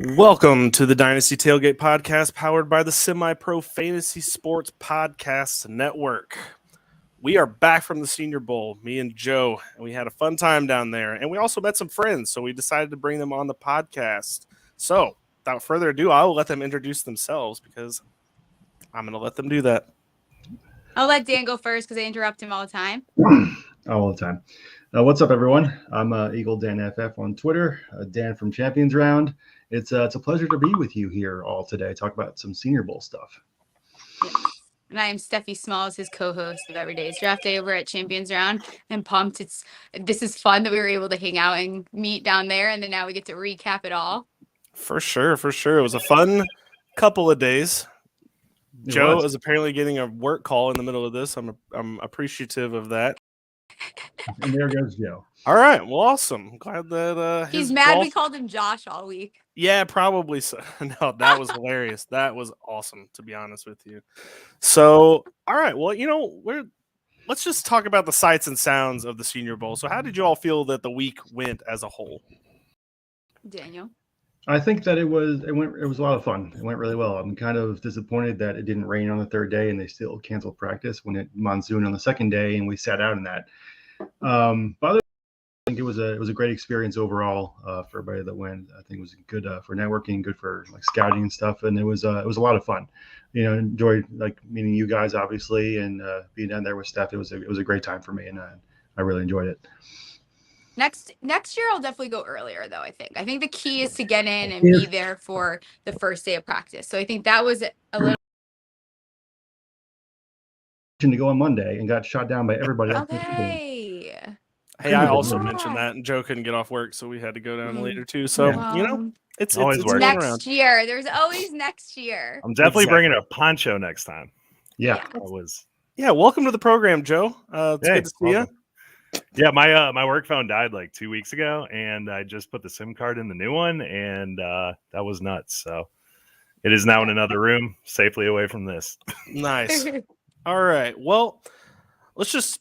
Welcome to the Dynasty Tailgate Podcast, powered by the Semi-Pro Fantasy Sports Podcast Network. We are back from the Senior Bowl, me and Joe, and we had a fun time down there. And we also met some friends, so we decided to bring them on the podcast. So, without further ado, I will let them introduce themselves because I'm going to let them do that. I'll let Dan go first because I interrupt him all the time. All the time. What's up, everyone? I'm Eagle Dan FF on Twitter, Dan from Champions Round. It's a pleasure to be with you here all today, talk about some Senior Bowl stuff. Yes. And I am Stephie Smalls, his co-host of Every Day's Draft Day over at Champions Round. I'm pumped. This is fun that we were able to hang out and meet down there, and then now we get to recap it all. For sure. It was a fun couple of days. Joe is apparently getting a work call in the middle of this. I'm appreciative of that. And there goes Joe. All right. Well, awesome. Glad that he's mad we called him Josh all week. Yeah, probably so. No, that was hilarious. That was awesome, to be honest with you. So, all right. Well, let's just talk about the sights and sounds of the Senior Bowl. So, how did you all feel that the week went as a whole? Daniel? I think that it was a lot of fun. It went really well. I'm kind of disappointed that it didn't rain on the third day and they still canceled practice when it monsooned on the second day and we sat out in that. But I think it was a great experience overall for everybody that went. I think it was good for networking, good for like scouting and stuff, and it was a lot of fun. Enjoyed like meeting you guys obviously and being down there with Steph. It was a great time for me, and I really enjoyed it. Next year, I'll definitely go earlier, though, I think the key is to get in and be there for the first day of practice. So I think that was a little. To go on Monday and got shot down by everybody else. Okay. Hey, I also mentioned that, and Joe couldn't get off work, so we had to go down later, too. So, it's always next year. There's always next year. I'm definitely bringing a poncho next time. Yeah. Welcome to the program, Joe. It's good to see you. Yeah, my work phone died like 2 weeks ago, and I just put the SIM card in the new one, and that was nuts. So it is now in another room, safely away from this. Nice. All right. Well, let's just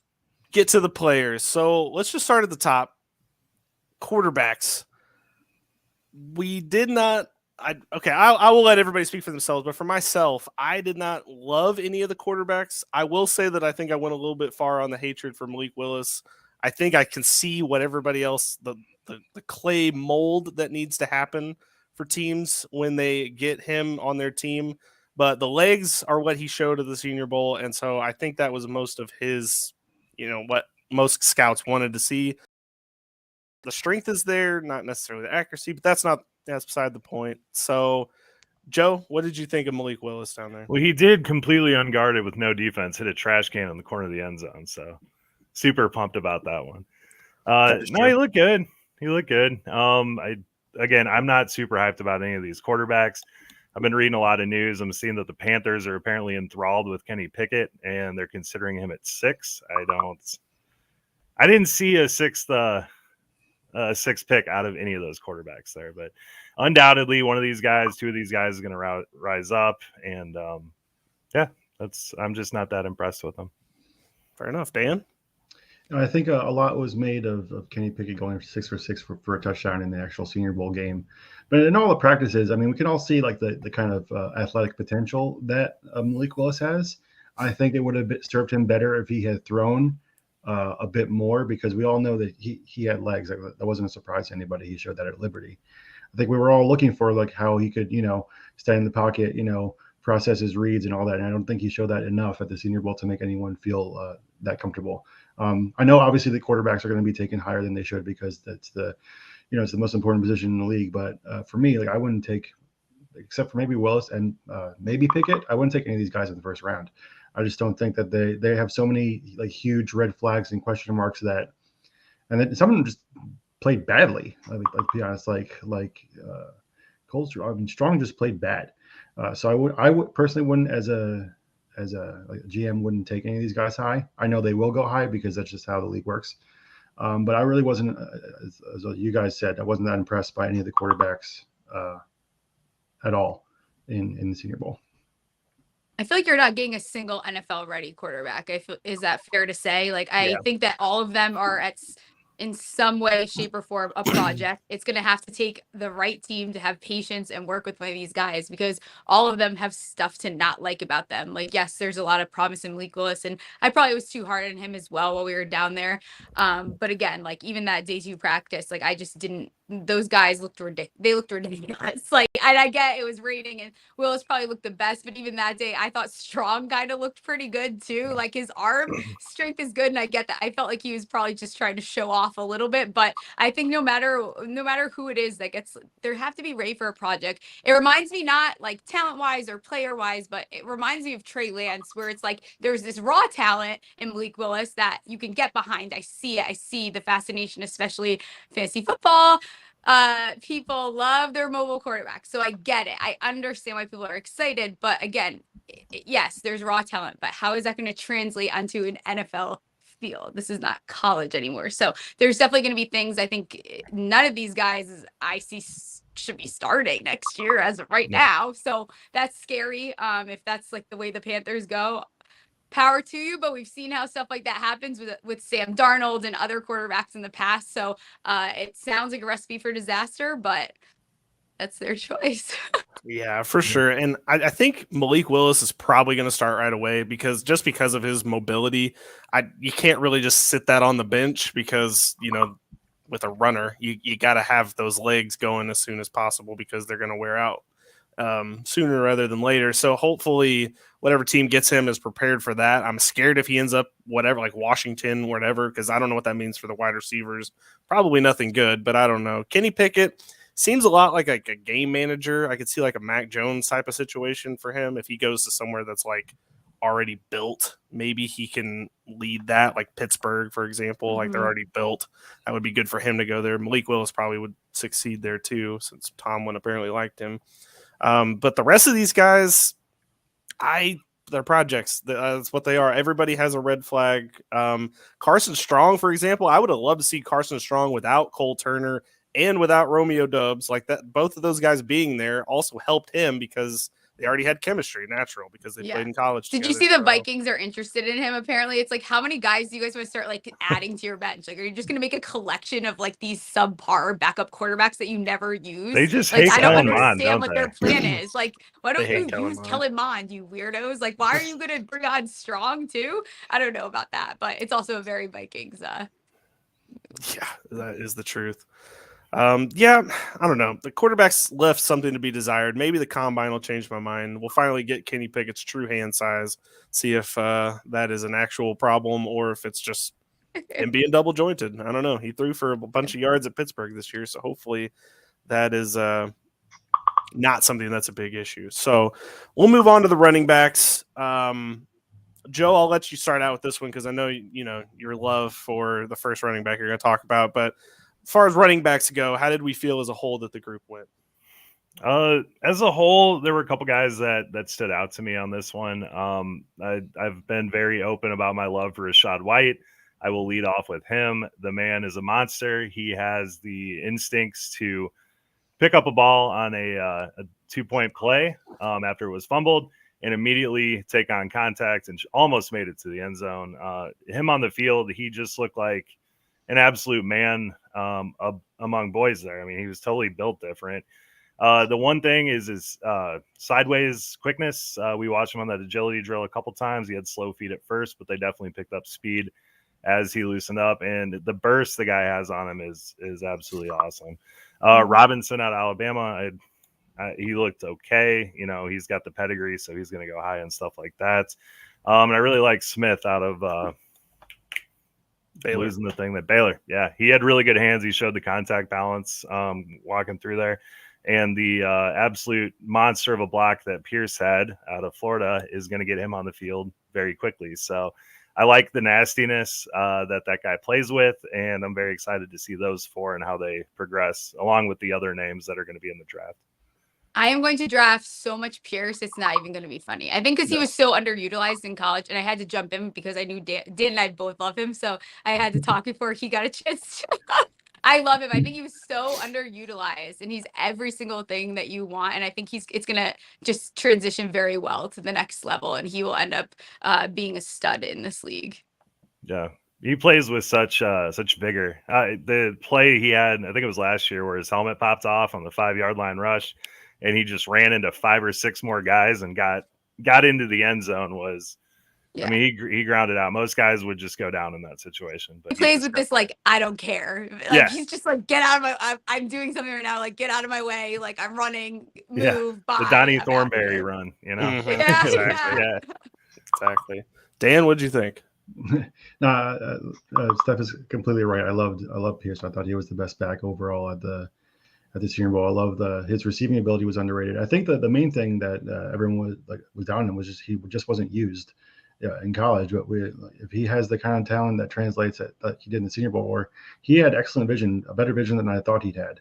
get to the players. So let's just start at the top. Quarterbacks. We did not. I will let everybody speak for themselves, but for myself, I did not love any of the quarterbacks. I will say that I think I went a little bit far on the hatred for Malik Willis. I think I can see what everybody else, the clay mold that needs to happen for teams when they get him on their team. But the legs are what he showed at the Senior Bowl, and so I think that was most of his, what most scouts wanted to see. The strength is there, not necessarily the accuracy, but that's beside the point. So, Joe, what did you think of Malik Willis down there? Well, he did completely unguarded with no defense, hit a trash can in the corner of the end zone. So, super pumped about that one. No, he looked good. I'm not super hyped about any of these quarterbacks. I've been reading a lot of news. I'm seeing that the Panthers are apparently enthralled with Kenny Pickett, and they're considering him at 6. I didn't see a sixth pick out of any of those quarterbacks there, but undoubtedly two of these guys is going to rise up, and I'm just not that impressed with them. Fair enough, Dan. I think a lot was made of Kenny Pickett going 6 for 6 for a touchdown in the actual Senior Bowl game. But in all the practices, I mean, we can all see like the kind of athletic potential that Malik Willis has. I think it would have served him better if he had thrown a bit more, because we all know that he had legs. That wasn't a surprise to anybody. He showed that at Liberty. I think we were all looking for like how he could, stand in the pocket, process his reads and all that. And I don't think he showed that enough at the Senior Bowl to make anyone feel that comfortable. I know obviously the quarterbacks are going to be taken higher than they should because that's it's the most important position in the league. But for me, like I wouldn't take, except for maybe Willis and maybe Pickett, I wouldn't take any of these guys in the first round. I just don't think that they have so many like huge red flags and question marks and then some of them just played badly. Like to be honest, like Strong just played bad. So I would personally wouldn't as a GM wouldn't take any of these guys high. I know they will go high because that's just how the league works. But I really wasn't, as you guys said, I wasn't that impressed by any of the quarterbacks at all in the Senior Bowl. I feel like you're not getting a single NFL ready quarterback. Is that fair to say? Like, I think that all of them are in some way, shape, or form a project. It's going to have to take the right team to have patience and work with one of these guys, because all of them have stuff to not like about them. Like, yes, there's a lot of promise in Malik Willis, and I probably was too hard on him as well while we were down there. But again, like even that day 2 practice, like I just didn't. Those guys looked ridiculous. They looked ridiculous. Like, and I get it was raining, and Willis probably looked the best, but even that day, I thought Strong kind of looked pretty good too. Like his arm strength is good, and I get that. I felt like he was probably just trying to show off a little bit, but I think no matter who it is that gets, there have to be ready for a project. It reminds me, not like talent wise or player wise, but it reminds me of Trey Lance, where it's like there's this raw talent in Malik Willis that you can get behind. I see it. I see the fascination, especially fantasy football. People love their mobile quarterback, so I get it. I understand why people are excited, but again, yes, there's raw talent, but how is that going to translate onto an NFL field? This is not college anymore. So there's definitely going to be things. I think none of these guys I see should be starting next year as of right now. So that's scary. If that's like the way the Panthers go, power to you, but we've seen how stuff like that happens with Sam Darnold and other quarterbacks in the past. So it sounds like a recipe for disaster, but that's their choice. Yeah, for sure. And I think Malik Willis is probably going to start right away, because of his mobility, you can't really just sit that on the bench, because, you know, with a runner, you got to have those legs going as soon as possible, because they're going to wear out sooner rather than later. So hopefully whatever team gets him is prepared for that. I'm scared if he ends up whatever, like Washington, whatever, because I don't know what that means for the wide receivers. Probably nothing good, but I don't know. Kenny Pickett seems a lot like a game manager. I could see like a Mac Jones type of situation for him. If he goes to somewhere that's like already built, maybe he can lead that, like Pittsburgh, for example. Like they're already built. That would be good for him to go there. Malik Willis probably would succeed there too, since Tomlin apparently liked him. But the rest of these guys, they're projects. That's what they are. Everybody has a red flag. Carson Strong, for example, I would have loved to see Carson Strong without Cole Turner and without Romeo Doubs. Like that, both of those guys being there also helped him, because they already had chemistry, natural, because they played in college. Did you see the Vikings are interested in him? Apparently, it's like, how many guys do you guys want to start like adding to your bench? Like, are you just going to make a collection of like these subpar backup quarterbacks that you never use? They just like, hate I don't Kellen understand Mond, what their plan is. Like, why don't you use Mond. Kellen Mond, you weirdos? Like, why are you going to bring on Strong too? I don't know about that, but it's also a very Vikings. Yeah, that is the truth. Yeah, I don't know. The quarterbacks left something to be desired. Maybe the combine will change my mind. We'll finally get Kenny Pickett's true hand size, see if that is an actual problem or if it's just him being double jointed. I don't know. He threw for a bunch of yards at Pittsburgh this year, so hopefully that is not something that's a big issue. So we'll move on to the running backs. Joe, I'll let you start out with this one, because I know your love for the first running back you're going to talk about, but as far as running backs go, how did we feel as a whole that the group went? As a whole, there were a couple guys that stood out to me on this one. I've been very open about my love for Rachaad White. I will lead off with him. The man is a monster. He has the instincts to pick up a ball on a 2-point play after it was fumbled and immediately take on contact, and almost made it to the end zone. Him on the field, he just looked like an absolute man among boys there. I mean, he was totally built different. The one thing is his sideways quickness. We watched him on that agility drill a couple times. He had slow feet at first, but they definitely picked up speed as he loosened up. And the burst the guy has on him is absolutely awesome. Robinson out of Alabama, he looked okay. He's got the pedigree, so he's going to go high and stuff like that. And I really like Smith out of Baylor. Losing the thing that Baylor. Yeah, he had really good hands. He showed the contact balance walking through there. And the absolute monster of a block that Pierce had out of Florida is going to get him on the field very quickly. So I like the nastiness that guy plays with, and I'm very excited to see those four and how they progress, along with the other names that are going to be in the draft. I am going to draft so much Pierce, it's not even going to be funny. I think because he was so underutilized in college, and I had to jump in because I knew Dan and I both love him. So I had to talk before he got a chance. I love him. I think he was so underutilized, and he's every single thing that you want. And I think it's going to just transition very well to the next level, and he will end up being a stud in this league. Yeah. He plays with such vigor. The play he had, I think it was last year, where his helmet popped off on the 5-yard line rush, and he just ran into 5 or 6 more guys and got into the end zone. Was Yeah. I mean, he grounded out. Most guys would just go down in that situation. But he plays with this like, I don't care. Like Yeah. he's just like, get out of my. I'm doing something right now. Like, get out of my way. Like I'm running. Move. Bye. The Donnie I'm out Thornberry here. run. You know. Mhm. Yeah, Exactly. yeah. Exactly. Dan, what'd you think? Steph is completely right. I loved Pierce. I thought he was the best back overall at the Senior Bowl. I love his receiving ability was underrated. I think that the main thing that everyone was down on him was just he just wasn't used in college. But if he has the kind of talent that translates that he did in the Senior Bowl, or he had excellent vision, a better vision than I thought he'd had.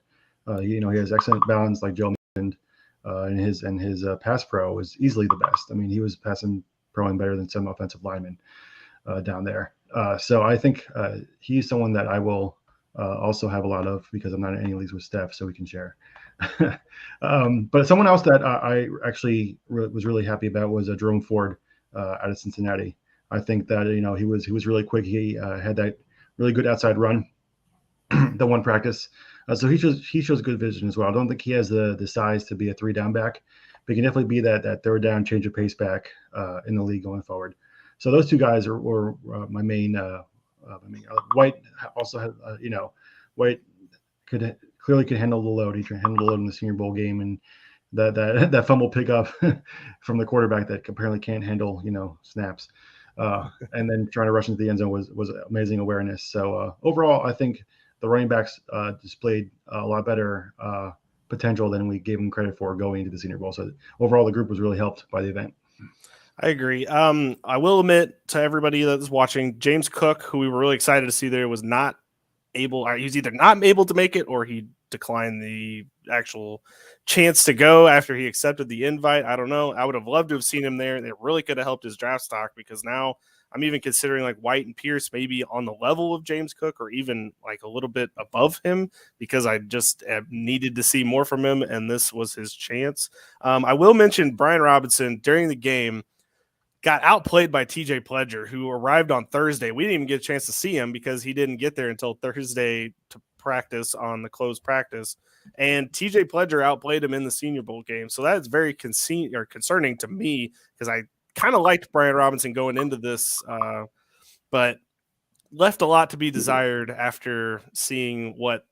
He has excellent balance, like Joe mentioned, and his pass pro was easily the best. I mean, he was passing proing better than some offensive linemen down there. So I think he's someone that I will also have a lot of because I'm not in any leagues with Steph, so we can share. But someone else that I actually was really happy about was Jerome Ford out of Cincinnati. I think that he was really quick. He had that really good outside run, the one practice. So he shows good vision as well. I don't think he has the size to be a 3-down back, but he can definitely be that third down change of pace back in the league going forward. So those two guys were my main. White also had, White clearly could handle the load. He handled the load in the Senior Bowl game, and that fumble pickup from the quarterback that apparently can't handle snaps, and then trying to rush into the end zone was amazing awareness. So overall, I think the running backs displayed a lot better potential than we gave them credit for going into the Senior Bowl. So overall, the group was really helped by the event. I agree. I will admit to everybody that's watching, James Cook, who we were really excited to see there, was not able. He was either not able to make it or he declined the actual chance to go after he accepted the invite. I don't know. I would have loved to have seen him there. It really could have helped his draft stock because now I'm even considering like White and Pierce maybe on the level of James Cook or even like a little bit above him because I just needed to see more from him, and this was his chance. I will mention Brian Robinson during the game got outplayed by TJ Pledger, who arrived on Thursday. We didn't even get a chance to see him because he didn't get there until Thursday to practice on the closed practice. And TJ Pledger outplayed him in the Senior Bowl game. So that is very concerning to me because I kind of liked Brian Robinson going into this, but left a lot to be desired after seeing what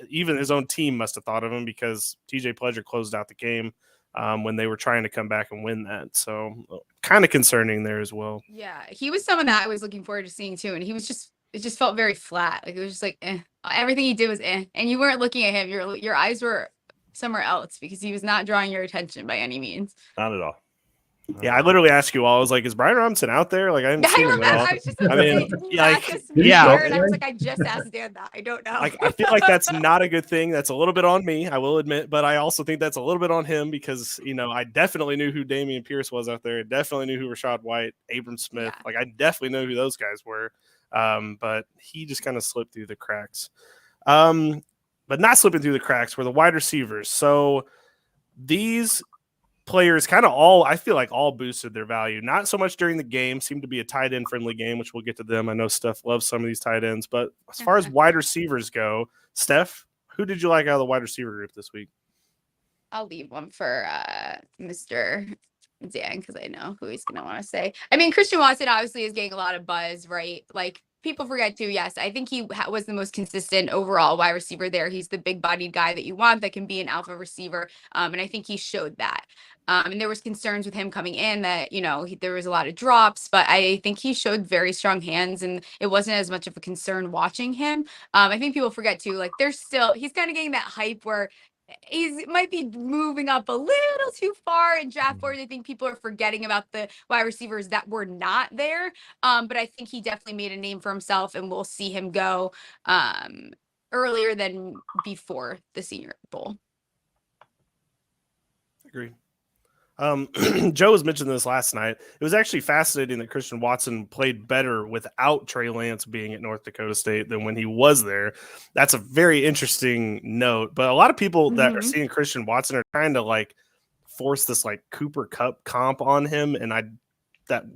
even his own team must have thought of him because TJ Pledger closed out the game when they were trying to come back and win that. So kind of concerning there as well. Yeah, he was someone that I was looking forward to seeing too. And it just felt very flat. Like it was just like, everything he did was and you weren't looking at him. Your eyes were somewhere else because he was not drawing your attention by any means. Not at all. Yeah, I literally asked you all. I was like, "Is Brian Robinson out there?" Like, I didn't see him at all. I was just I mean, yeah. And I was like, I just asked Dan that. I don't know. Like, I feel like that's not a good thing. That's a little bit on me, I will admit, but I also think that's a little bit on him because I definitely knew who Damian Pierce was out there. I definitely knew who Rashad White, Abram Smith. Yeah. Like, I definitely know who those guys were. But he just kind of slipped through the cracks. But not slipping through the cracks were the wide receivers. So these players kind of I feel like all boosted their value. Not so much during the game, seemed to be a tight end friendly game, which we'll get to them. I know Steph loves some of these tight ends, but as far as wide receivers go, Steph, who did you like out of the wide receiver group this week? I'll leave one for Mr. Dan because I know who he's going to want to say. I mean, Christian Watson obviously is getting a lot of buzz, right? Like people forget too. Yes, I think he was the most consistent overall wide receiver there. He's the big bodied guy that you want that can be an alpha receiver. And I think he showed that. And there was concerns with him coming in that, there was a lot of drops, but I think he showed very strong hands and it wasn't as much of a concern watching him. I think people forget too, like he's kind of getting that hype where he might be moving up a little too far in draft boards. I think people are forgetting about the wide receivers that were not there. But I think he definitely made a name for himself and we'll see him go earlier than before the Senior Bowl. Agreed. Joe was mentioning this last night. It was actually fascinating that Christian Watson played better without Trey Lance being at North Dakota State than when he was there. That's a very interesting note. But a lot of people that are seeing Christian Watson are trying to like force this like Cooper Kupp comp on him, and I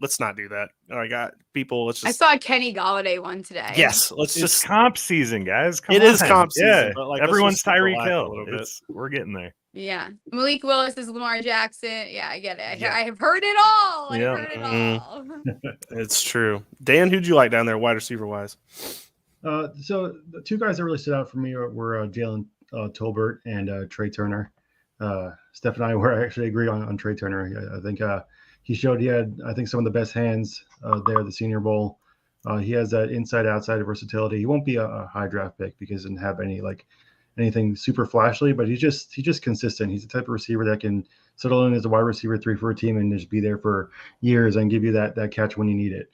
let's not do that. I got people. Let's I just. saw a Kenny Galladay one today. Yes, let's It's just. comp season, guys. Come It on. is comp season, Yeah, but, like, let's everyone's just Tyreek relax a Hill. little bit. We're getting there. Yeah. Malik Willis is Lamar Jackson. Yeah, I get it. Yeah. I have heard it all. I've Yeah. heard it all. It's true. Dan, who'd you like down there, wide receiver wise? So the two guys that really stood out for me were Jalen Tolbert and Trey Turner. Steph and I were actually agree on Trey Turner. I think he showed he had, I think, some of the best hands there at the Senior Bowl. He has that inside-outside versatility. He won't be a high draft pick because he doesn't have anything super flashy, but he's just consistent. He's the type of receiver that can settle in as a wide receiver 3 for a team and just be there for years and give you that catch when you need it,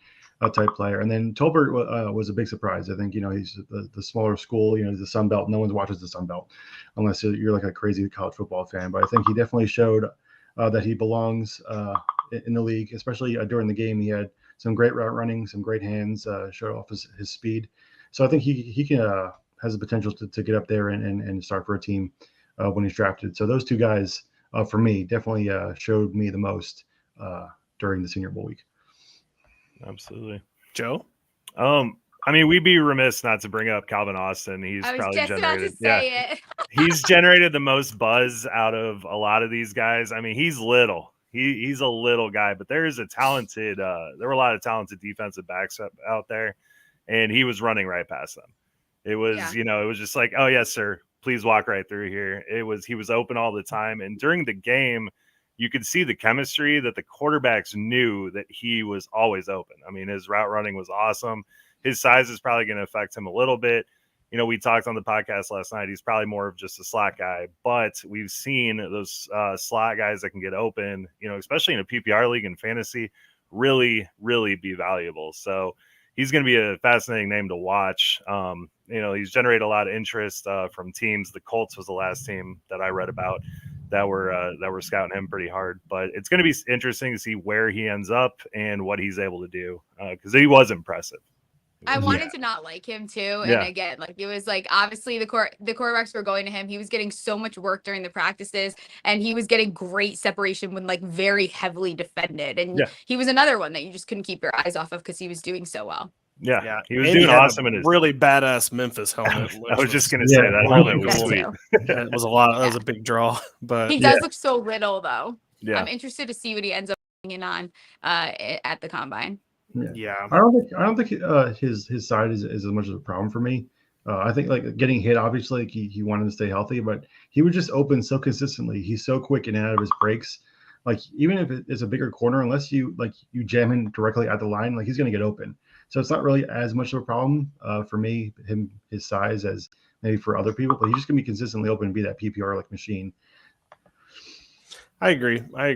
type player. And then Tolbert was a big surprise. I think, he's the smaller school, the Sun Belt. No one watches the Sun Belt unless you're like a crazy college football fan. But I think he definitely showed that he belongs in the league, especially during the game. He had some great route running, some great hands, showed off his speed. So I think he can has the potential to get up there and start for a team when he's drafted. So those two guys, for me, definitely showed me the most during the Senior Bowl week. Absolutely. Joe? I mean, we'd be remiss not to bring up Calvin Austin. He's I was probably just about to generated, say it. he's generated the most buzz out of a lot of these guys. I mean, he's little. He's a little guy, but there were a lot of talented defensive backs out there, and he was running right past them. It was, it was just like, oh yes, sir, please walk right through here. He was open all the time, and during the game, you could see the chemistry that the quarterbacks knew that he was always open. I mean, his route running was awesome. His size is probably going to affect him a little bit. We talked on the podcast last night. He's probably more of just a slot guy, but we've seen those slot guys that can get open, especially in a PPR league and fantasy, really, really be valuable. So he's going to be a fascinating name to watch. He's generated a lot of interest from teams. The Colts was the last team that I read about that were scouting him pretty hard. But it's going to be interesting to see where he ends up and what he's able to do because he was impressive. I wanted to not like him too. And again, it was obviously the quarterbacks were going to him. He was getting so much work during the practices and he was getting great separation when very heavily defended. And he was another one that you just couldn't keep your eyes off of because he was doing so well. Yeah. He was doing awesome in his really badass Memphis helmet. I was just going to say that helmet was sweet. It was a lot. That was a big draw, but he does look so little though. Yeah. I'm interested to see what he ends up in on at the combine. Yeah. I don't think his side is as much of a problem for me. I think getting hit, obviously he wanted to stay healthy, but he would just open so consistently. He's so quick in and out of his breaks. Even if it's a bigger corner, unless you jam him directly at the line, he's going to get open. So it's not really as much of a problem for me, his size, as maybe for other people, but he's just going to be consistently open and be that PPR machine. I agree. I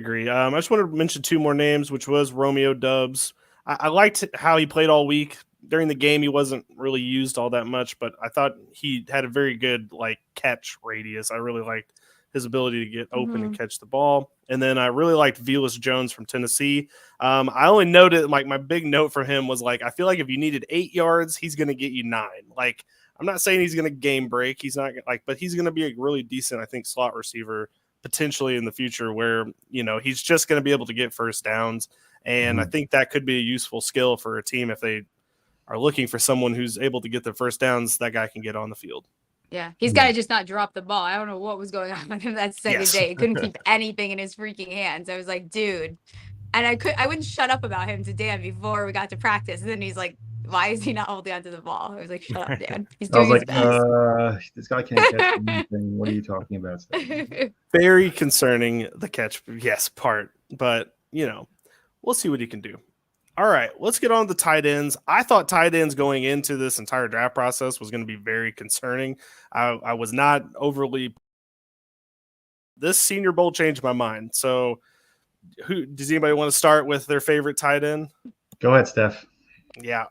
just wanted to mention two more names, which was Romeo Doubs. I liked how he played all week. During the game, he wasn't really used all that much, but I thought he had a very good catch radius. I really liked his ability to get open and catch the ball. And then I really liked Velus Jones from Tennessee. I only noted my big note for him was I feel like if you needed 8 yards, he's going to get you 9. I'm not saying he's going to game break. He's not but he's going to be a really decent, I think, slot receiver potentially in the future where, he's just going to be able to get first downs. And I think that could be a useful skill for a team if they are looking for someone who's able to get their first downs. That guy can get on the field. Yeah, he's got to just not drop the ball. I don't know what was going on with him that second day. He couldn't keep anything in his freaking hands. I was like, dude. And I wouldn't shut up about him to Dan before we got to practice. And then he's like, why is he not holding onto the ball? I was like, shut up, Dan. He's doing his best. This guy can't catch anything. What are you talking about? Very concerning, the catch, part. But, we'll see what he can do. All right, let's get on to tight ends. I thought tight ends going into this entire draft process was going to be very concerning. I was not overly. This Senior Bowl changed my mind. So, does anybody want to start with their favorite tight end? Go ahead, Steph. Yeah.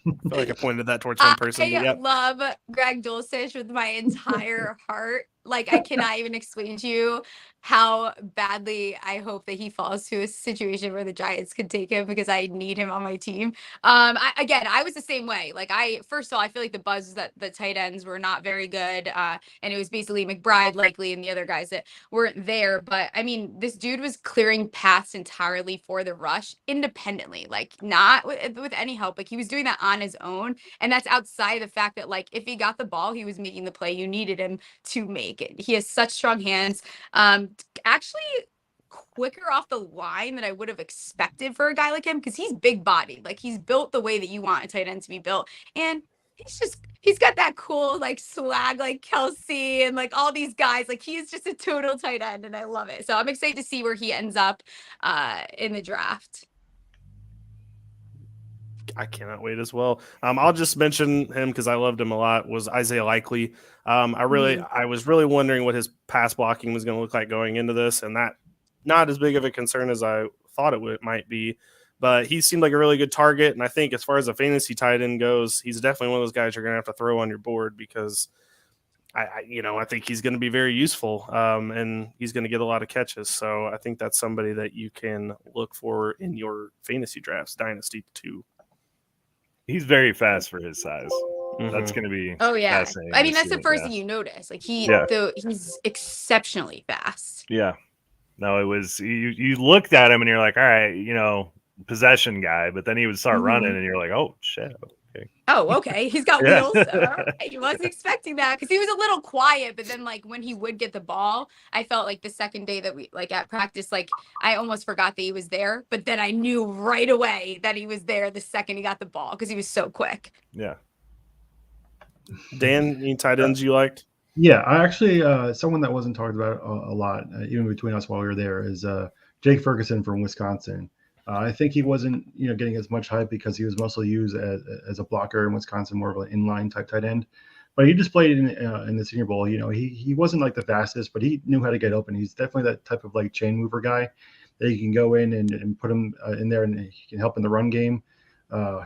I feel like I pointed that towards one person. I love Greg Dulcich with my entire heart. Like, I cannot even explain to you how badly I hope that he falls to a situation where the Giants could take him, because I need him on my team. I was the same way. Like, first of all, I feel like the buzz was that the tight ends were not very good. And it was basically McBride likely and the other guys that weren't there. But I mean, this dude was clearing paths entirely for the rush independently, like not with any help. Like, he was doing that on his own. And that's outside of the fact that, like, if he got the ball, he was making the play you needed him to make it. He has such strong hands. Actually quicker off the line than I would have expected for a guy like him, because he's big bodied. Like, he's built the way that you want a tight end to be built. And he's got that cool like swag like Kelsey and like all these guys. Like, he's just a total tight end, and I love it. So I'm excited to see where he ends up in the draft. I cannot wait as well. I'll just mention him because I loved him a lot. Was Isaiah Likely. I was really wondering what his pass blocking was going to look like going into this, and that not as big of a concern as I thought it might be. But he seemed like a really good target, and I think as far as a fantasy tight end goes, he's definitely one of those guys you're going to have to throw on your board, because I think he's going to be very useful, and he's going to get a lot of catches. So I think that's somebody that you can look for in your fantasy drafts, Dynasty too. He's very fast for his size. Mm-hmm. That's going to be fascinating. I mean, that's the first thing you notice. Like, he's exceptionally fast. Yeah. No, it was you looked at him and you're like, all right, possession guy, but then he would start running and you're like, oh shit. Okay. Oh, okay. He's got wheels. He wasn't expecting that, because he was a little quiet, but then like when he would get the ball, I felt like the second day that we like at practice, like I almost forgot that he was there, but then I knew right away that he was there the second he got the ball, because he was so quick. Yeah. Dan, any tight ends you liked? Yeah, I actually someone that wasn't talked about a lot, even between us while we were there, is Jake Ferguson from Wisconsin. I think he wasn't, getting as much hype because he was mostly used as a blocker in Wisconsin, more of an inline type tight end. But he displayed in the Senior Bowl. He wasn't like the fastest, but he knew how to get open. He's definitely that type of like chain mover guy that you can go in and put him in there, and he can help in the run game.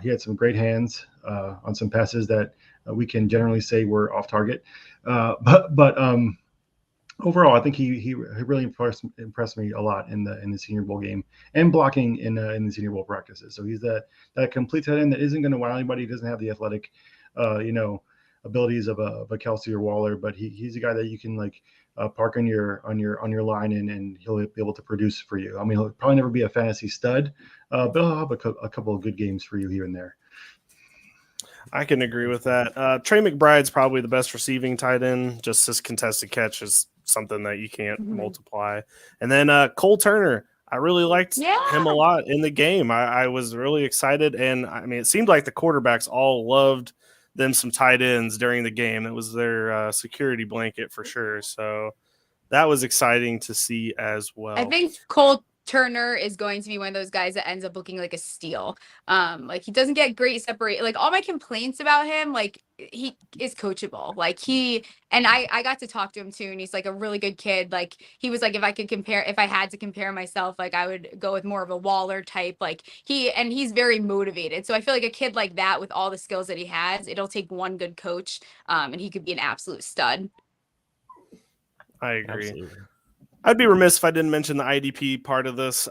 He had some great hands on some passes that we can generally say were off target. But overall, I think he really impressed me a lot in the Senior Bowl game, and blocking in the Senior Bowl practices. So he's that complete tight end that isn't going to wow anybody. He doesn't have the athletic, abilities of a Kelsey or Waller, but he's a guy that you can like park on your line, and he'll be able to produce for you. I mean, he'll probably never be a fantasy stud, but he'll have a couple of good games for you here and there. I can agree with that. Trey McBride's probably the best receiving tight end. Just his contested catch is something that you can't multiply. And then Cole Turner, I really liked him a lot in the game. I was really excited. And I mean, it seemed like the quarterbacks all loved them some tight ends during the game. It was their security blanket for sure. So that was exciting to see as well. I think Cole Turner is going to be one of those guys that ends up looking like a steal. Like, he doesn't get great separate. Like, all my complaints about him, like, he is coachable. Like, I got to talk to him too, and he's like a really good kid. Like, he was like, if I had to compare myself, like, I would go with more of a Waller type. Like, he's very motivated. So I feel like a kid like that, with all the skills that he has, it'll take one good coach, and he could be an absolute stud. I agree. Absolutely. I'd be remiss if I didn't mention the IDP part of this.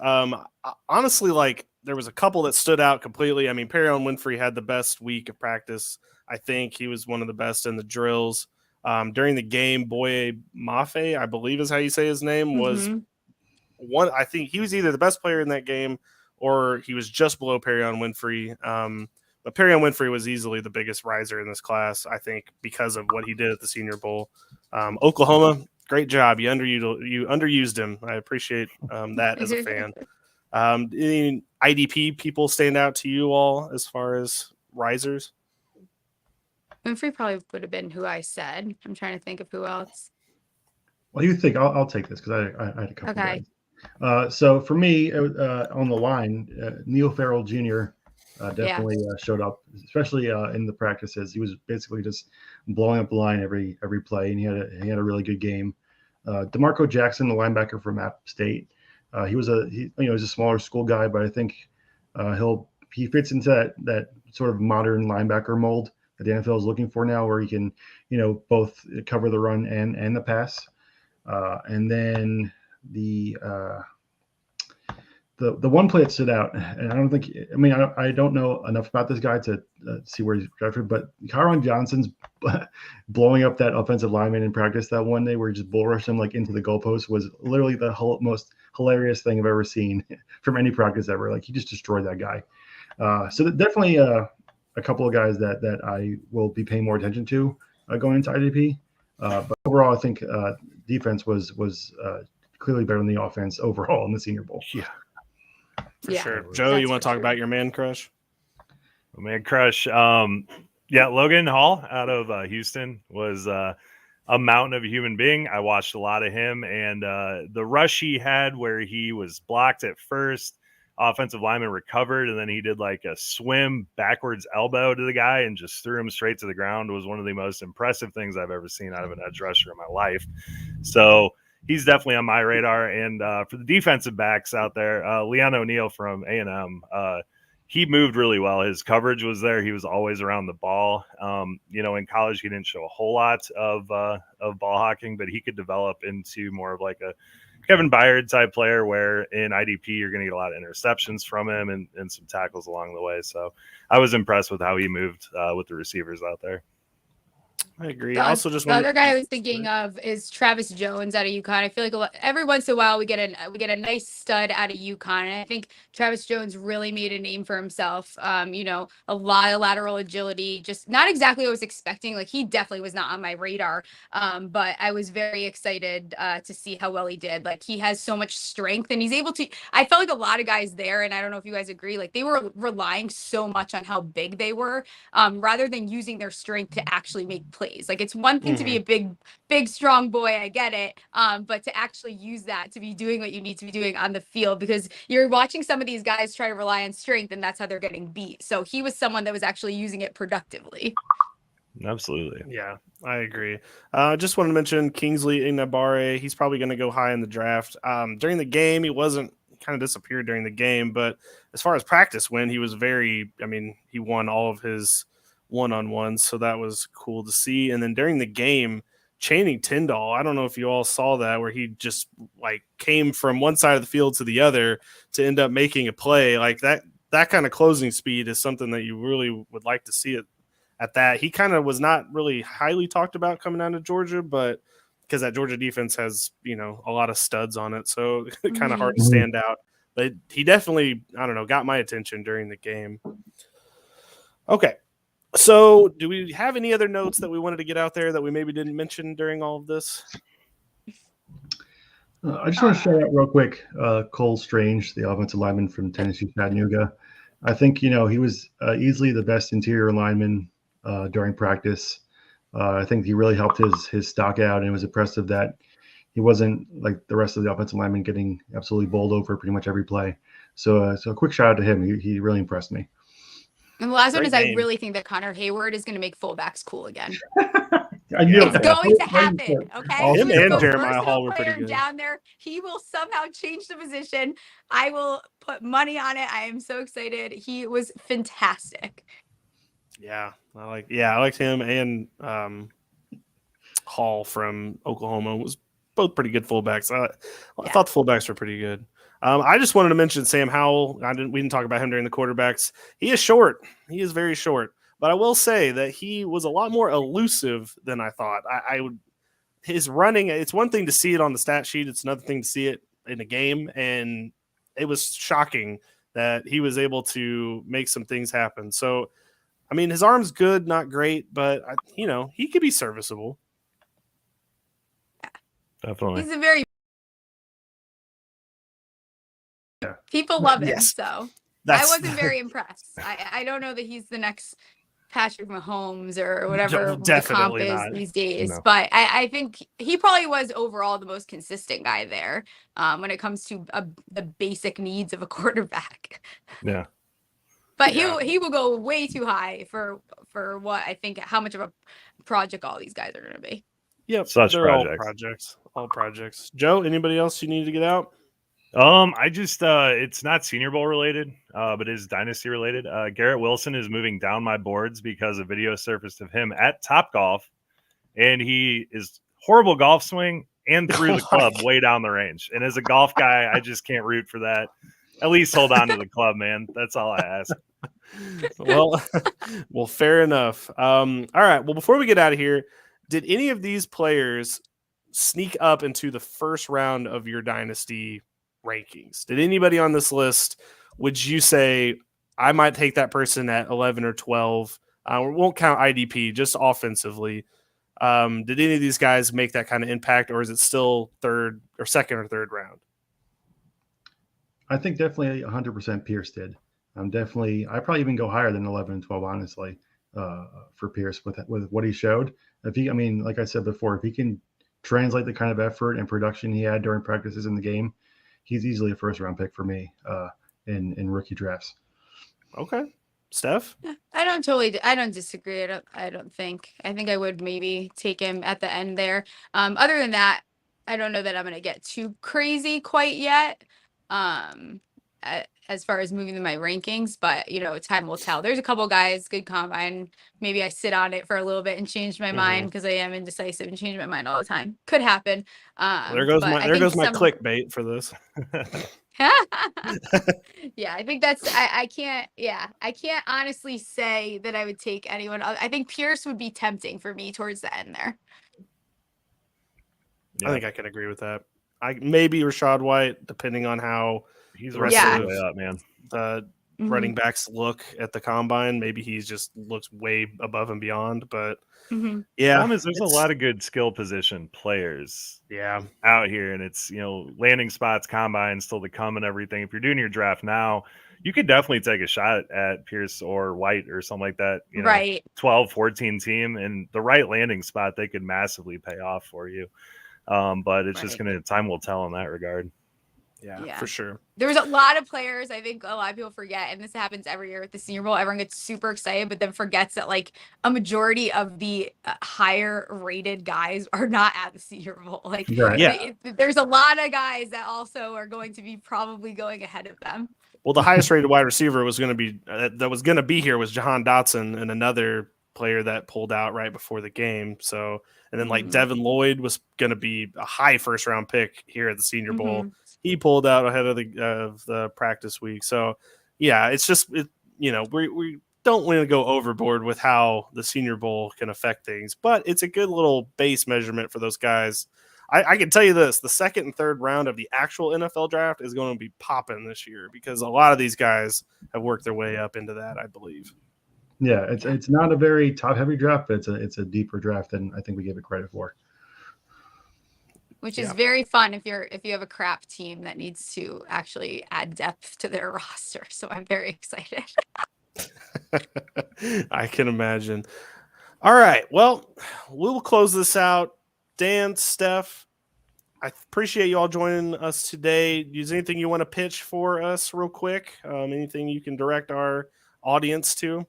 Honestly, like, there was a couple that stood out completely. I mean, Perion Winfrey had the best week of practice. I think he was one of the best in the drills. During the game, Boye Mafe, I believe is how you say his name, was one. I think he was either the best player in that game, or he was just below Perion Winfrey. But Perion Winfrey was easily the biggest riser in this class, I think, because of what he did at the Senior Bowl. Oklahoma, great job. You underused him. I appreciate that as a fan. Any IDP people stand out to you all as far as risers? Winfrey probably would have been who I said. I'm trying to think of who else. Well, you think I'll take this because I had a couple guys. So for me, on the line, Neil Farrell Jr. Definitely showed up, especially in the practices. He was basically just blowing up the line every play, and he had a really good game. DeMarco Jackson, the linebacker from App State, he's a smaller school guy, but I think he fits into that sort of modern linebacker mold the NFL is looking for now, where he can, both cover the run and the pass. And then the one play that stood out, and I don't know enough about this guy to see where he's drafted, but Kyron Johnson's blowing up that offensive lineman in practice that one day where he just bull rushed him like into the goalpost was literally the most hilarious thing I've ever seen from any practice ever. Like, he just destroyed that guy. So definitely a couple of guys that I will be paying more attention to going into IDP. But overall, I think defense was clearly better than the offense overall in the Senior Bowl. Yeah. For sure. Joe, you want to talk about your man crush? Man crush. Logan Hall out of Houston was a mountain of a human being. I watched a lot of him, and the rush he had where he was blocked at first, offensive lineman recovered, and then he did like a swim backwards elbow to the guy and just threw him straight to the ground was one of the most impressive things I've ever seen out of an edge rusher in my life. So he's definitely on my radar. And for the defensive backs out there, Leon O'Neal from A&M, he moved really well. His coverage was there. He was always around the ball. In college, he didn't show a whole lot of ball hawking, but he could develop into more of like a Kevin Byard type player where in IDP, you're going to get a lot of interceptions from him and some tackles along the way. So I was impressed with how he moved with the receivers out there. I agree. The, Also, just the other guy I was thinking of is Travis Jones out of UConn. I feel like every once in a while we get a nice stud out of UConn, and I think Travis Jones really made a name for himself. A lot of lateral agility, just not exactly what I was expecting. Like, he definitely was not on my radar, but I was very excited to see how well he did. Like, he has so much strength, and he's able to. I felt like a lot of guys there, and I don't know if you guys agree. Like, they were relying so much on how big they were, rather than using their strength to actually make plays. Like, it's one thing to be a big, strong boy. I get it. But to actually use that to be doing what you need to be doing on the field, because you're watching some of these guys try to rely on strength, and that's how they're getting beat. So he was someone that was actually using it productively. Absolutely. Yeah, I agree. Just wanted to mention Kingsley Ignabare. He's probably going to go high in the draft. During the game, he kind of disappeared during the game, but as far as practice went, he was he won all of his one-on-ones, so that was cool to see. And then during the game, Channing Tindall, I don't know if you all saw that, where he just like came from one side of the field to the other to end up making a play. Like that kind of closing speed is something that you really would like to see it at that. He kind of was not really highly talked about coming out of Georgia, but because that Georgia defense has, a lot of studs on it, so kind of hard to stand out. But he definitely, got my attention during the game. Okay. So do we have any other notes that we wanted to get out there that we maybe didn't mention during all of this? I just want to shout out real quick Cole Strange, the offensive lineman from Tennessee Chattanooga. I think, he was easily the best interior lineman during practice. I think he really helped his stock out, and it was impressive that he wasn't like the rest of the offensive linemen getting absolutely bowled over pretty much every play. So a quick shout out to him. He really impressed me. And the last one is I really think that Connor Hayward is going to make fullbacks cool again. I knew It's going to happen, okay? Him and Jeremiah Hall were pretty good. Down there, he will somehow change the position. I will put money on it. I am so excited. He was fantastic. Yeah, I liked him, and Hall from Oklahoma was both pretty good fullbacks. I thought the fullbacks were pretty good. I just wanted to mention Sam Howell. We didn't talk about him during the quarterbacks. He is short. He is very short. But I will say that he was a lot more elusive than I thought. His running, it's one thing to see it on the stat sheet. It's another thing to see it in a game. And it was shocking that he was able to make some things happen. So, his arm's good, not great, but, he could be serviceable. Definitely. He's a very people love him, Yes. so I wasn't very impressed. I don't know that he's the next Patrick Mahomes or whatever the comp is these days, but I think he probably was overall the most consistent guy there when it comes to the basic needs of a quarterback. Yeah. But he will go way too high for what I think, how much of a project all these guys are going to be. Yep, Such they're projects. all projects. Joe, anybody else you need to get out? I just it's not Senior Bowl related, but it is Dynasty related. Garrett Wilson is moving down my boards because a video surfaced of him at Top Golf, and he is horrible golf swing and threw the club way down the range. And as a golf guy, I just can't root for that. At least hold on to the club, man. That's all I ask. Well, fair enough. All right. Well, before we get out of here, did any of these players sneak up into the first round of your Dynasty rankings? Did anybody on this list, would you say, I might take that person at 11 or 12? We won't count IDP, just offensively. Did any of these guys make that kind of impact, or is it still second or third round? I think definitely 100% Pierce did. I'd probably even go higher than 11 and 12, honestly, for Pierce with what he showed. Like I said before, if he can translate the kind of effort and production he had during practices in the game, he's easily a first round pick for me in rookie drafts. Okay. Steph? I don't disagree. I don't think. I think I would maybe take him at the end there. Other than that, I don't know that I'm going to get too crazy quite yet. As far as moving in my rankings, but time will tell. There's a couple guys, good combine. Maybe I sit on it for a little bit and change my mind because I am indecisive and change my mind all the time. Could happen. There goes my clickbait for this. Yeah, I think that's I can't honestly say that I would take anyone else. I think Pierce would be tempting for me towards the end there. Yeah. I think I can agree with that. Maybe Rashad White, depending on how he's way up, man. The running backs look at the combine. Maybe he just looks way above and beyond. But yeah, problem is there's a lot of good skill position players out here, and it's landing spots, combines still to come and everything. If you're doing your draft now, you could definitely take a shot at Pierce or White or something like that. Right. 12, 14 team and the right landing spot, they could massively pay off for you. But it's just time will tell in that regard. Yeah, for sure. There's a lot of players, I think a lot of people forget, and this happens every year with the Senior Bowl. Everyone gets super excited, but then forgets that like a majority of the higher rated guys are not at the Senior Bowl. Like, there's a lot of guys that also are going to be probably going ahead of them. Well, the highest rated wide receiver was going to be here was Jahan Dotson, and another player that pulled out right before the game. So, and then like Devin Lloyd was going to be a high first round pick here at the Senior Bowl. He pulled out ahead of the practice week. So yeah, it's just, we don't want to go overboard with how the Senior Bowl can affect things, but it's a good little base measurement for those guys. I can tell you this, the second and third round of the actual NFL draft is going to be popping this year because a lot of these guys have worked their way up into that, I believe. Yeah, it's not a very top-heavy draft, but it's a deeper draft than I think we give it credit for. Which is very fun if you have a crap team that needs to actually add depth to their roster. So I'm very excited. I can imagine. All right, well, we'll close this out. Dan, Steph, I appreciate you all joining us today. Is anything you want to pitch for us real quick? Anything you can direct our audience to?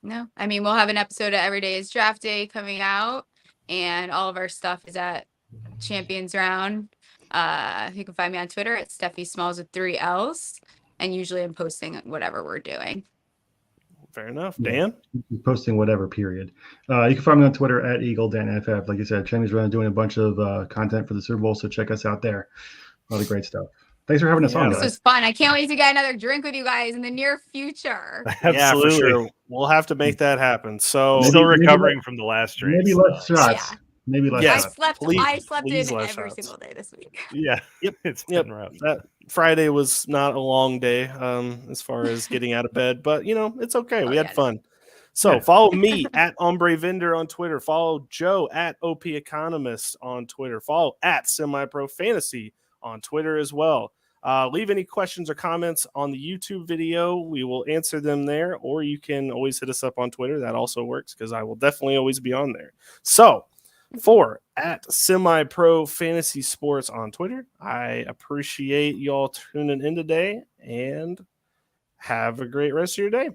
No, we'll have an episode of Every Day is Draft Day coming out, and all of our stuff is at Champions Round. You can find me on Twitter at Stephie Smalls with 3 L's, and usually I'm posting whatever we're doing. Fair enough. Dan? Posting whatever, period. You can find me on Twitter at EagleDanFF. Like you said, Champions Round doing a bunch of content for the Super Bowl, so check us out there. A lot of great stuff. Thanks for having us on. This was fun. I can't wait to get another drink with you guys in the near future. Absolutely. Yeah, for sure. We'll have to make that happen. So still recovering from that last drink. Maybe less shots. Yeah. Maybe less shots. I slept in every single day this week. Yeah. It's been rough. That Friday was not a long day as far as getting out of bed, but it's okay. We had fun. So follow me at Ombre Vendor on Twitter. Follow Joe at OP Economist on Twitter. Follow at Semi Pro Fantasy on Twitter as well. Leave any questions or comments on the YouTube video. We will answer them there, or you can always hit us up on Twitter. That also works because I will definitely always be on there. So for at Semi Pro Fantasy Sports on Twitter, I appreciate y'all tuning in today and have a great rest of your day.